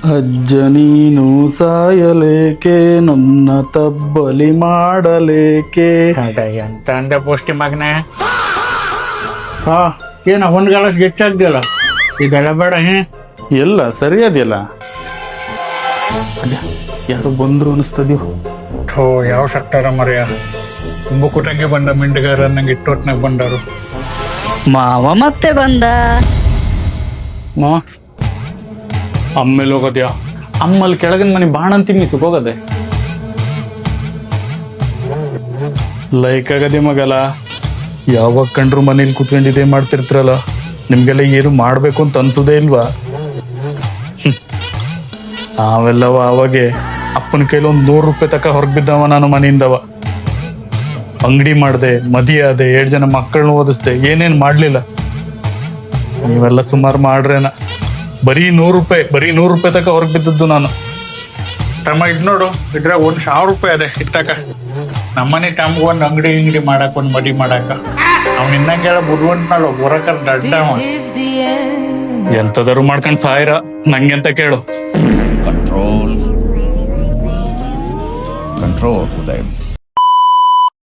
ಅಜ್ಜ ನೀನು ಸಾಯಲೇಕೆ ನನ್ನ ತಬ್ಬಲಿ ಮಾಡಲೇಕೆ. ಎಂತ ಅಂದೆ ಪೋಸ್ಟಿ ಮಗನೇ. ಹಾ ಏನ ಹೊಂದ್ಗಾಲ ಹೆಚ್ಚಾಗ್ದಿಲ್ಲ, ಇದೆಲ್ಲ ಬೇಡ. ಎಲ್ಲ ಸರಿಯಾದಿಲ್ಲ ಅಜ್ಜ, ಯಾರು ಬಂದ್ರು ಅನಿಸ್ತದ್ಯೋ. ಥೋ ಯಾವ ಸಕ್ತಾರ ಮರ್ಯ, ಕುಟಂಗೆ ಬಂದ ಮಿಂಡಗಾರ ನಂಗೆ ಇಟ್ಟೊತ್ನಾಗ ಬಂದಾರು. ಮಾವ ಮತ್ತೆ ಬಂದ. ಮಾ ಅಮ್ಮೇಲೆ ಹೋಗೋದ್ಯಾ? ಅಮ್ಮಲ್ಲಿ ಕೆಳಗಿನ ಮನೆ ಬಾಣಂತಿ ತಿಮ್ಮಿಸಕ್ ಹೋಗದೆ. ಲೈಕ್ ಆಗದೆ ಮಗಲ, ಯಾವಾಗ ಕಂಡ್ರು ಮನೇಲಿ ಕುತ್ಕೊಂಡಿದ್ದೆ ಮಾಡ್ತಿರ್ತಿರಲ್ಲ, ನಿಮ್ಗೆಲ್ಲ ಏನು ಮಾಡ್ಬೇಕು ಅಂತ ಅನ್ಸುದೇ ಇಲ್ವಾ? ನಾವೆಲ್ಲವ ಅವಾಗೆ ಅಪ್ಪನ ಕೈಲಿ ಒಂದು 100 ರೂಪಾಯಿ ತಕ ಹೊರಗೆ ಬಿದ್ದವ ನಾನು ಮನೆಯಿಂದವ. ಅಂಗಡಿ ಮಾಡಿದೆ, ಮದುವೆ ಆದೆ, 7 ಜನ ಮಕ್ಕಳನ್ನ ಓದಿಸ್ದೆ, ಏನೇನು ಮಾಡಲಿಲ್ಲ. ನೀವೆಲ್ಲ ಸುಮಾರು ಮಾಡ್ರೇನ. ಬರೀ 100 ರೂಪಾಯಿ ತಕ ಹೊರಗೆ ಬಿದ್ದದ್ದು ನಾನು. ತಮ್ಮ ಇದ್ ನೋಡು, ಇದ್ರಾಗ 1,000 ರೂಪಾಯಿ ಅದೇ ಇತ್ತಕ. ನಮ್ಮನೆ ತಮ್ಗ ಒಂದು ಅಂಗಡಿ ಮಾಡಾಕ, ಒಂದು ಮದಿ ಮಾಡಾಕ. ಅವ್ನ ಇನ್ನಂಗೆಲ್ಲ ಬುದ್ವಂತನಲ್ಲ, ಬರಕರ್ ದಡ್ಡ ಅವ. ಎಂತದಾರು ಮಾಡ್ಕೊಂಡು ಸಾಯಿರ, ನಂಗೆಂತ ಕೇಳು. Control, Uday.